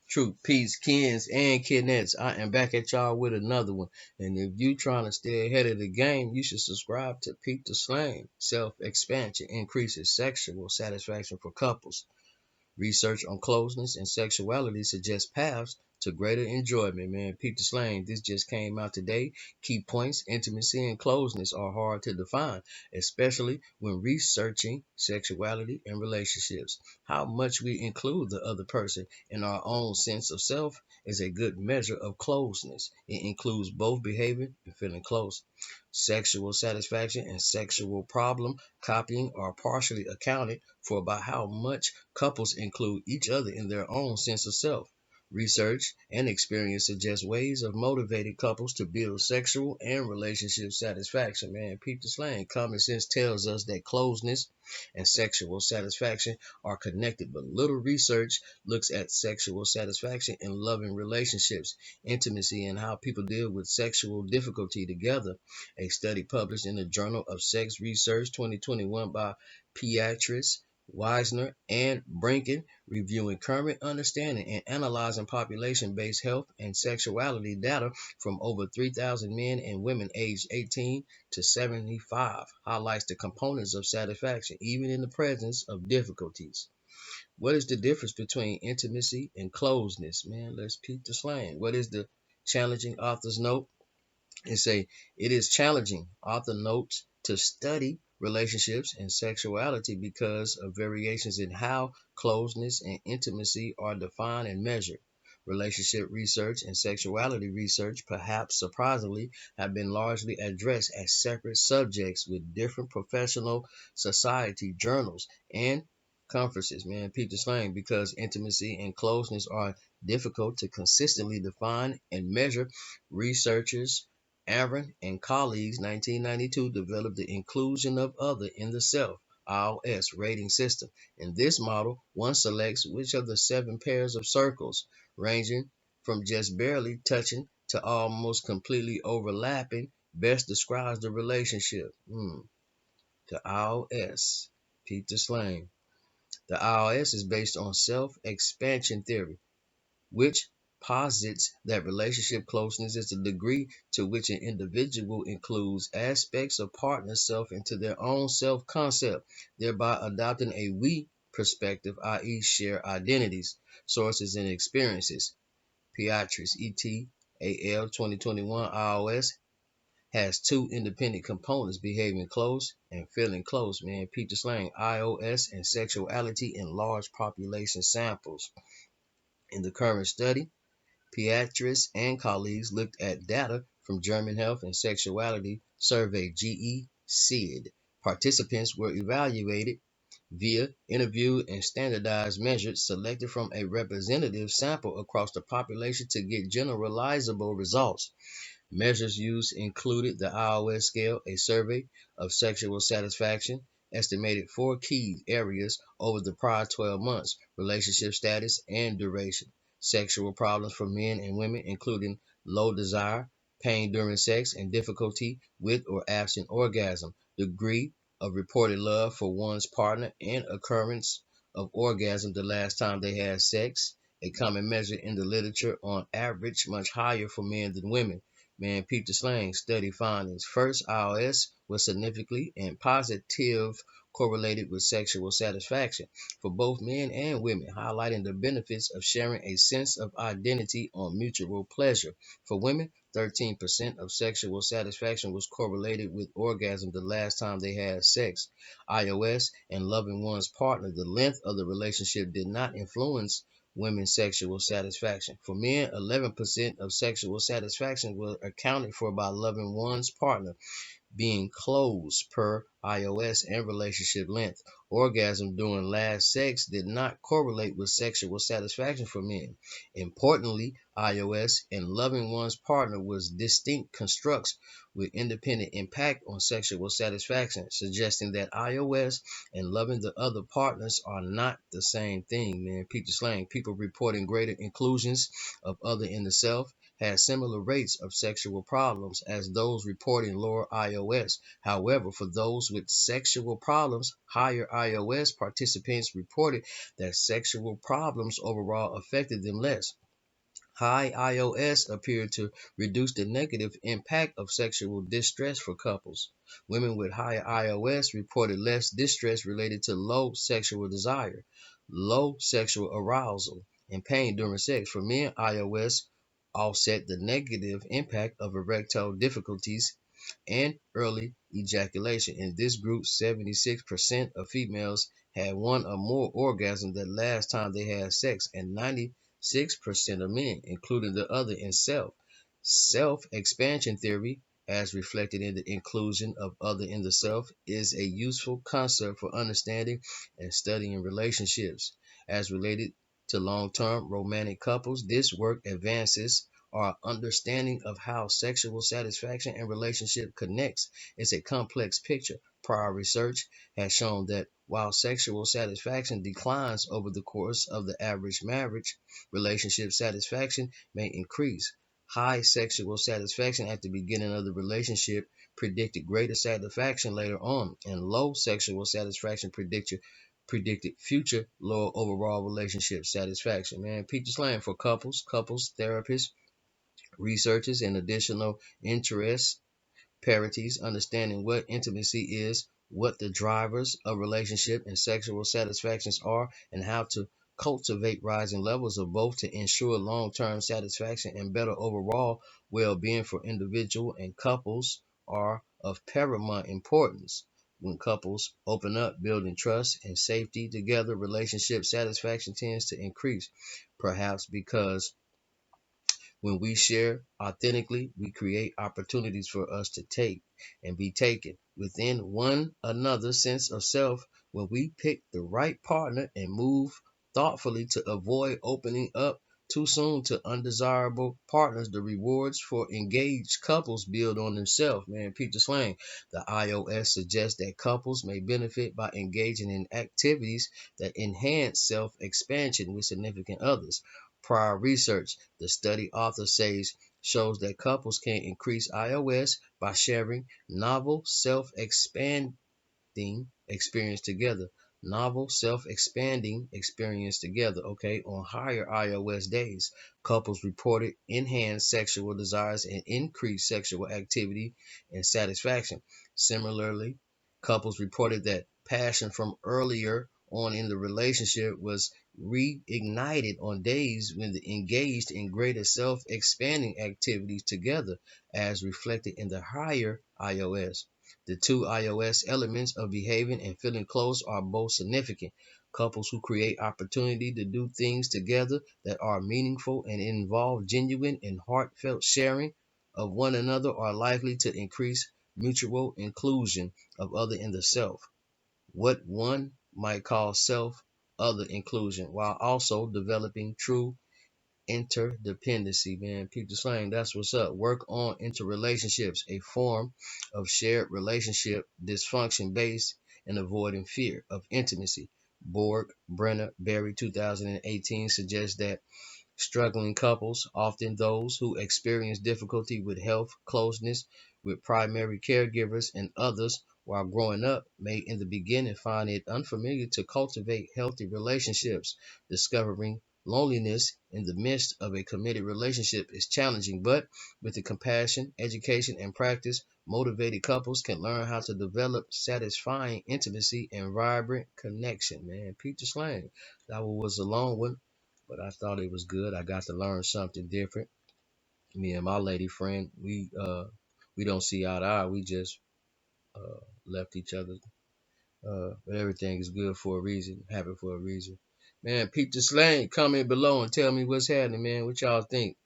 Truth, peace, kins, and kinettes. I am back at y'all with another one. And if you trying to stay ahead of the game, you should subscribe to Peep the Slang. Self-expansion increases sexual satisfaction for couples. Research on closeness and sexuality suggests paths to greater enjoyment, man. Peep the slang. This just came out today. Key points: intimacy and closeness are hard to define, especially when researching sexuality and relationships. How much we include the other person in our own sense of self is a good measure of closeness. It includes both behavior and feeling close. Sexual satisfaction and sexual problem copying are partially accounted for by how much couples include each other in their own sense of self. Research and experience suggest ways of motivating couples to build sexual and relationship satisfaction. Man, peep the slang. Common sense tells us that closeness and sexual satisfaction are connected, but little research looks at sexual satisfaction in loving relationships, intimacy, and how people deal with sexual difficulty together. A study published in the Journal of Sex Research 2021 by Beatrice Wisner and Brinken, reviewing current understanding and analyzing population-based health and sexuality data from over 3,000 men and women aged 18 to 75, highlights the components of satisfaction, even in the presence of difficulties. What is the difference between intimacy and closeness? Man, let's peep the slang. What is the challenging author's note? And say it is challenging, author notes, to study relationships and sexuality because of variations in how closeness and intimacy are defined and measured. Relationship research and sexuality research, perhaps surprisingly, have been largely addressed as separate subjects with different professional society journals and conferences. Man, peep the slang. Because intimacy and closeness are difficult to consistently define and measure, researchers Aaron and colleagues 1992 developed the inclusion of other in the self (IOS) rating system. In this model, one selects which of the seven pairs of circles, ranging from just barely touching to almost completely overlapping, best describes the relationship. The IOS. Peep the slang. The IOS is based on self-expansion theory, which posits that relationship closeness is the degree to which an individual includes aspects of partner self into their own self concept, thereby adopting a we perspective, i.e., share identities, sources, and experiences. Beatrice et al. 2021 IOS has two independent components: behaving close and feeling close. Man, peep the slang. IOS and sexuality in large population samples. In the current study, Beatrice and colleagues looked at data from German Health and Sexuality Survey (GE-SID). Participants were evaluated via interview and standardized measures selected from a representative sample across the population to get generalizable results. Measures used included the IOS scale, a survey of sexual satisfaction, estimated four key areas over the prior 12 months: relationship status and duration, sexual problems for men and women, including low desire, pain during sex, and difficulty with or absent orgasm, degree of reported love for one's partner, and occurrence of orgasm the last time they had sex, a common measure in the literature, on average much higher for men than women. Man, peep the slang. Study findings. First, IOS was significantly and positive correlated with sexual satisfaction for both men and women, highlighting the benefits of sharing a sense of identity on mutual pleasure. For women, 13% of sexual satisfaction was correlated with orgasm the last time they had sex. IOS and loving one's partner, the length of the relationship did not influence women's sexual satisfaction. For men, 11% of sexual satisfaction was accounted for by loving one's partner, being close per IOS, and relationship length. Orgasm during last sex did not correlate with sexual satisfaction for men. Importantly, IOS and loving one's partner was distinct constructs with independent impact on sexual satisfaction, suggesting that IOS and loving the other partners are not the same thing. Man, peep the slang. People reporting greater inclusions of other in the self had similar rates of sexual problems as those reporting lower iOS. However, for those with sexual problems, higher iOS participants reported that sexual problems overall affected them less. High iOS appeared to reduce the negative impact of sexual distress for couples. Women with high iOS reported less distress related to low sexual desire, low sexual arousal, and pain during sex. For men, iOS offset the negative impact of erectile difficulties and early ejaculation. In this group, 76% of females had one or more orgasms the last time they had sex, and 96% of men, including the other in self-expansion theory, as reflected in the inclusion of other in the self, is a useful concept for understanding and studying relationships. As related to long-term romantic couples, this work advances our understanding of how sexual satisfaction and relationship connects. It's a complex picture. Prior research has shown that while sexual satisfaction declines over the course of the average marriage, relationship satisfaction may increase. High sexual satisfaction at the beginning of the relationship predicted greater satisfaction later on, and low sexual satisfaction predicted future lower overall relationship satisfaction. Man, Peter Slang for couples therapists, researchers, and additional interests parities, understanding what intimacy is, what the drivers of relationship and sexual satisfactions are, and how to cultivate rising levels of both to ensure long-term satisfaction and better overall well-being for individual and couples are of paramount importance. When couples open up, building trust and safety together, relationship satisfaction tends to increase, perhaps because when we share authentically, we create opportunities for us to take and be taken within one another's sense of self. When we pick the right partner and move thoughtfully to avoid opening up too soon to undesirable partners, the rewards for engaged couples build on themselves. Man, Peter Slang, the iOS suggests that couples may benefit by engaging in activities that enhance self expansion with significant others. Prior research, the study author says, shows that couples can increase iOS by sharing novel self-expanding experience together. Novel self-expanding experience together, okay, on higher iOS days. Couples reported enhanced sexual desires and increased sexual activity and satisfaction. Similarly, couples reported that passion from earlier on in the relationship was reignited on days when they engaged in greater self-expanding activities together, as reflected in the higher iOS. The two iOS elements of behaving and feeling close are both significant. Couples who create opportunity to do things together that are meaningful and involve genuine and heartfelt sharing of one another are likely to increase mutual inclusion of other in the self, what one might call self other inclusion, while also developing true interdependency. Man, Peter Slang, that's what's up. Work on interrelationships, a form of shared relationship dysfunction based in avoiding fear of intimacy. Borg, Brenner, Berry, 2018 suggests that struggling couples, often those who experience difficulty with health, closeness with primary caregivers and others while growing up, may in the beginning find it unfamiliar to cultivate healthy relationships. Discovering loneliness in the midst of a committed relationship is challenging, but with the compassion, education, and practice, motivated couples can learn how to develop satisfying intimacy and vibrant connection. Man, Peter Slang, that one was a long one, but I thought it was good. I got to learn something different. Me and my lady friend, we don't see eye to eye. We just left each other. But everything is good for a reason, happen for a reason. Man, Peter Slang, comment below and tell me what's happening, man. What y'all think?